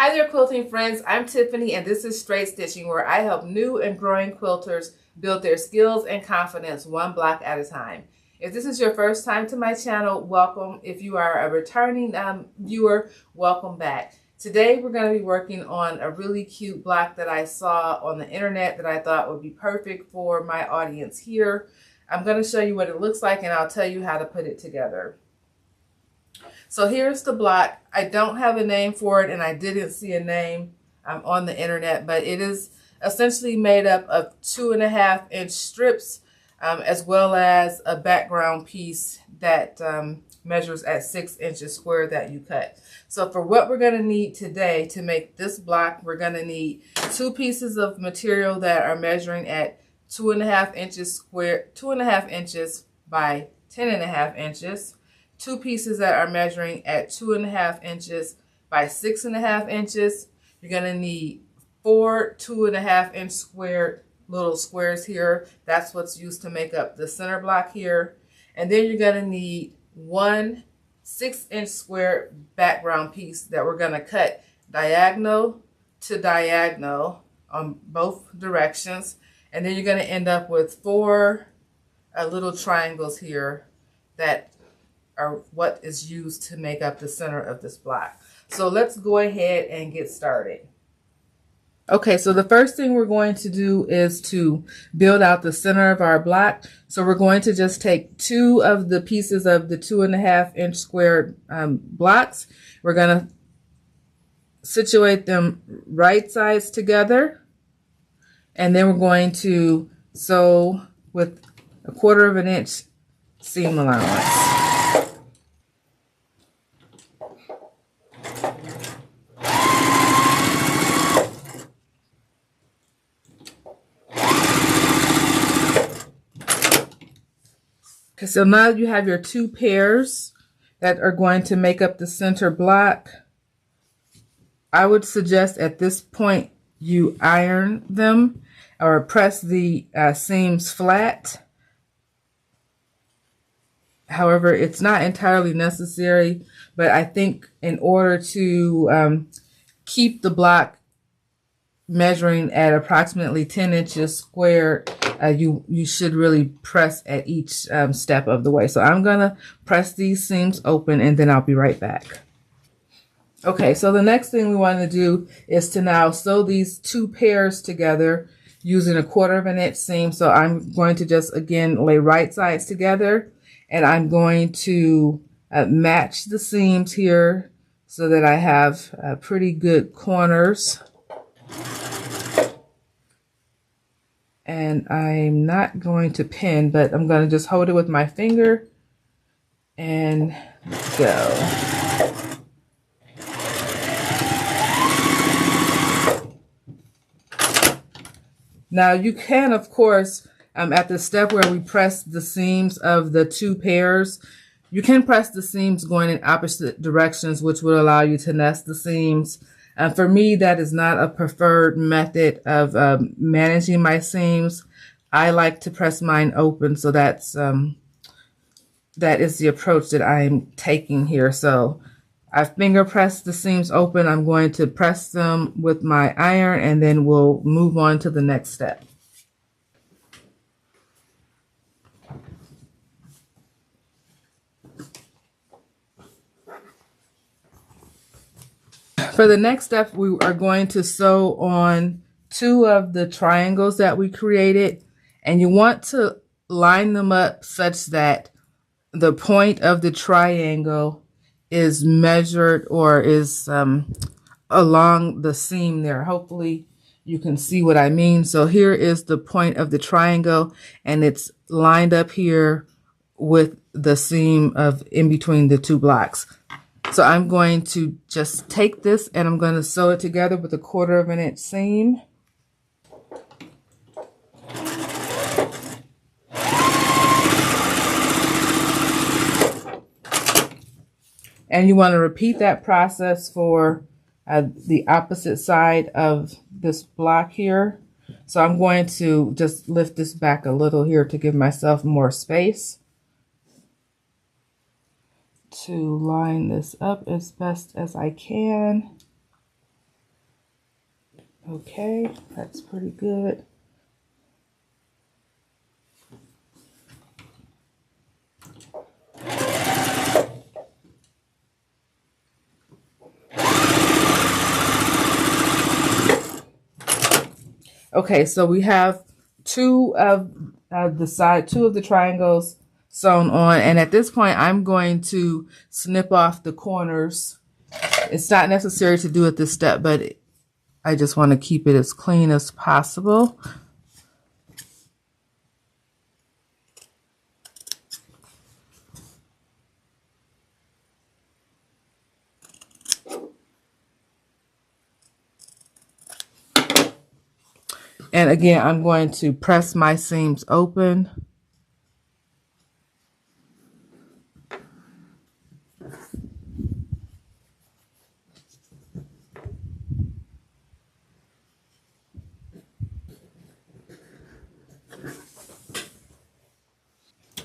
Hi there, quilting friends. I'm Tiffany, and this is Straight Stitching, where I help new and growing quilters build their skills and confidence one block at a time. If this is your first time to my channel, welcome. If you are a returning viewer, welcome back. Today, we're going to be working on a really cute block that I saw on the internet that I thought would be perfect for my audience here. I'm going to show you what it looks like, and I'll tell you how to put it together. So here's the block. I don't have a name for it, and I didn't see a name on the internet, but it is essentially made up of 2.5-inch strips, as well as a background piece that measures at 6 inches square that you cut. So for what we're going to need today to make this block, we're going to need 2 pieces of material that are measuring at 2.5 inches square, 2.5 inches by 10.5 inches. 2 pieces that are measuring at 2.5 inches by 6.5 inches. You're going to need 4 2.5-inch square little squares here. That's what's used to make up the center block here. And then you're going to need 1 6-inch square background piece that we're going to cut diagonal to diagonal on both directions. And then you're going to end up with 4 little triangles here that are what is used to make up the center of this block. So let's go ahead and get started. Okay, so the first thing we're going to do is to build out the center of our block. So we're going to just take 2 of the pieces of the 2.5-inch square blocks. We're going to situate them right sides together, and then we're going to sew with 1/4 inch seam allowance. Okay, so now you have your 2 pairs that are going to make up the center block. I would suggest at this point you iron them or press the seams flat. However, it's not entirely necessary, but I think in order to keep the block measuring at approximately 10 inches square, you should really press at each step of the way. So I'm gonna press these seams open, and then I'll be right back. Okay, so the next thing we want to do is to now sew these 2 pairs together using 1/4 inch seam. So I'm going to just again lay right sides together, and I'm going to match the seams here so that I have pretty good corners. And I'm not going to pin, but I'm going to just hold it with my finger and go. Now you can, of course, at the step where we press the seams of the 2 pairs, you can press the seams going in opposite directions, which would allow you to nest the seams. For me, that is not a preferred method of managing my seams. I like to press mine open, so that is the approach that I'm taking here. So I finger press the seams open. I'm going to press them with my iron, and then we'll move on to the next step. For the next step, we are going to sew on 2 of the triangles that we created, and you want to line them up such that the point of the triangle is measured or is along the seam there. Hopefully you can see what I mean. So here is the point of the triangle, and it's lined up here with the seam of in between the 2 blocks. So I'm going to just take this and I'm going to sew it together with 1/4 inch seam. And you want to repeat that process for the opposite side of this block here. So I'm going to just lift this back a little here to give myself more space to line this up as best as I can. Okay, that's pretty good. Okay, so we have two of the triangles sewn on, and at this point I'm going to snip off the corners. It's not necessary to do it this step, but I just want to keep it as clean as possible. And again, I'm going to press my seams open.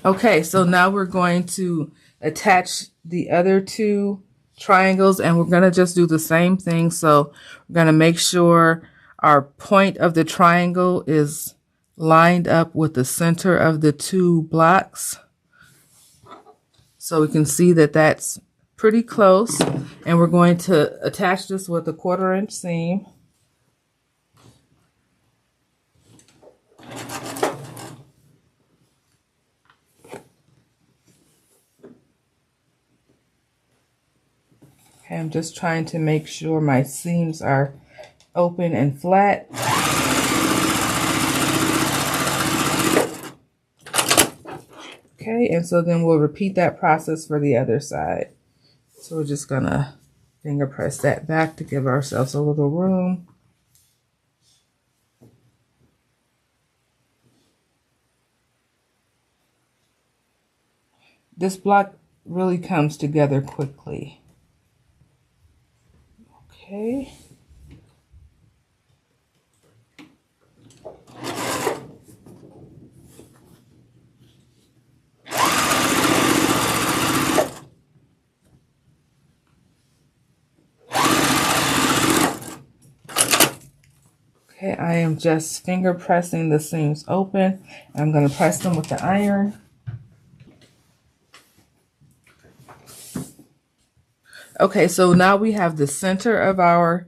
Okay, so now we're going to attach the other two triangles, and we're going to just do the same thing. So we're going to make sure our point of the triangle is lined up with the center of the two blocks. So we can see that that's pretty close. And we're going to attach this with a 1/4 inch seam. Okay, I'm just trying to make sure my seams are open and flat. Okay, and so then we'll repeat that process for the other side. So we're just gonna finger press that back to give ourselves a little room. This block really comes together quickly. Okay. Okay, I am just finger pressing the seams open. I'm going to press them with the iron. Okay, so now we have the center of our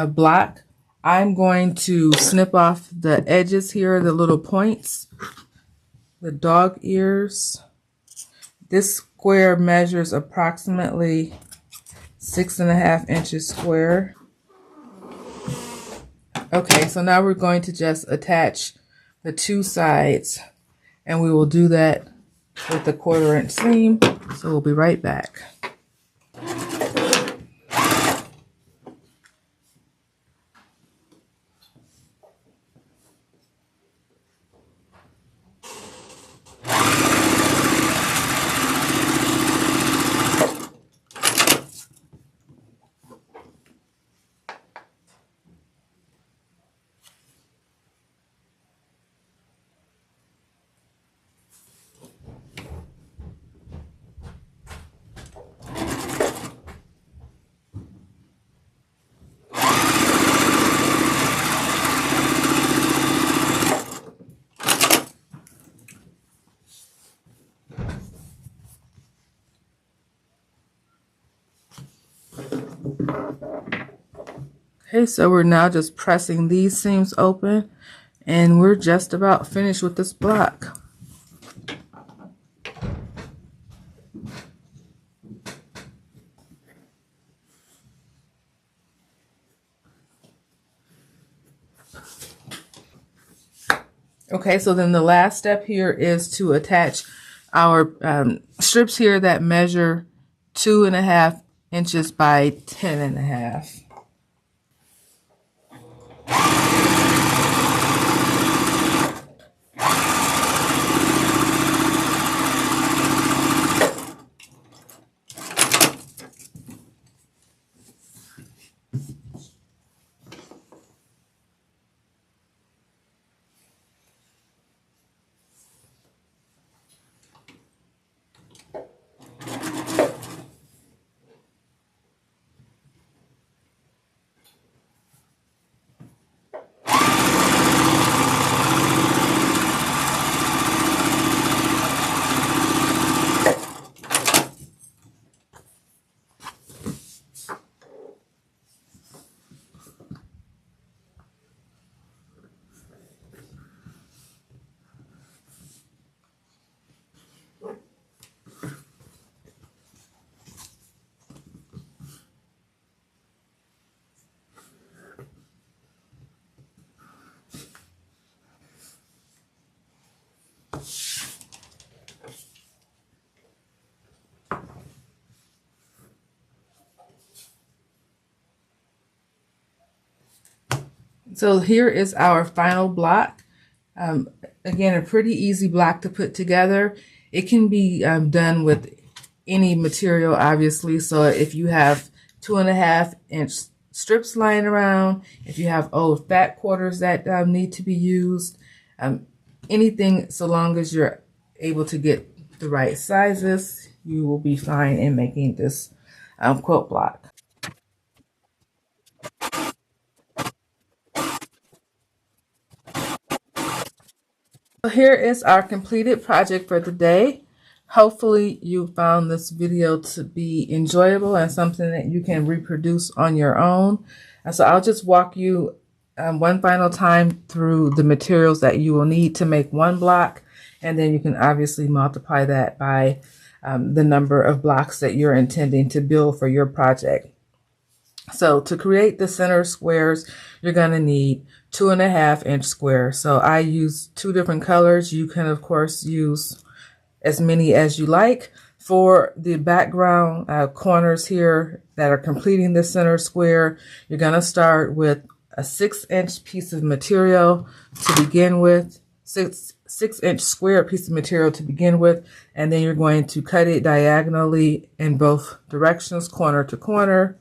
block. I'm going to snip off the edges here, the little points, the dog ears. This square measures approximately 6.5 inches square. Okay, so now we're going to just attach the two sides, and we will do that with the 1/4 inch seam. So we'll be right back. Okay, so we're now just pressing these seams open, and we're just about finished with this block. Okay, so then the last step here is to attach our strips here that measure 2.5 inches by 10.5. So here is our final block. Again, a pretty easy block to put together. It can be done with any material, obviously. So if you have 2.5-inch strips lying around, if you have old fat quarters that need to be used, anything, so long as you're able to get the right sizes, you will be fine in making this quilt block. So here is our completed project for the day. Hopefully you found this video to be enjoyable and something that you can reproduce on your own. So I'll just walk you one final time through the materials that you will need to make one block, and then you can obviously multiply that by the number of blocks that you're intending to build for your project. So to create the center squares, you're going to need 2.5-inch squares. So I use 2 different colors. You can, of course, use as many as you like. For the background corners here that are completing the center square, you're going to start with a 6-inch piece of material to begin with, 6-inch square piece of material to begin with, and then you're going to cut it diagonally in both directions, corner to corner.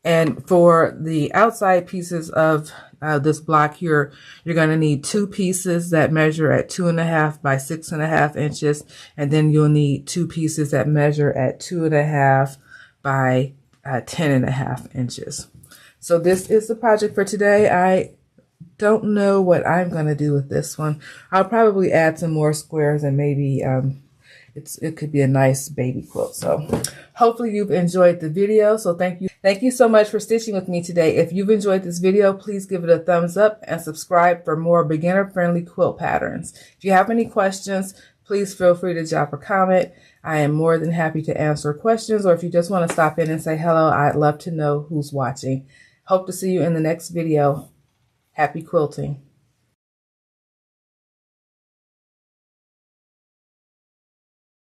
And for the outside pieces of this block here, you're going to need 2 pieces that measure at 2.5 by 6.5 inches. And then you'll need 2 pieces that measure at 2.5 by 10.5 inches. So this is the project for today. I don't know what I'm going to do with this one. I'll probably add some more squares and maybe it could be a nice baby quilt. So hopefully you've enjoyed the video. So thank you so much for stitching with me today. If you've enjoyed this video, please give it a thumbs up and subscribe for more beginner friendly quilt patterns. If you have any questions, please feel free to drop a comment. I am more than happy to answer questions, or if you just want to stop in and say hello, I'd love to know who's watching. Hope to see you in the next video. Happy quilting.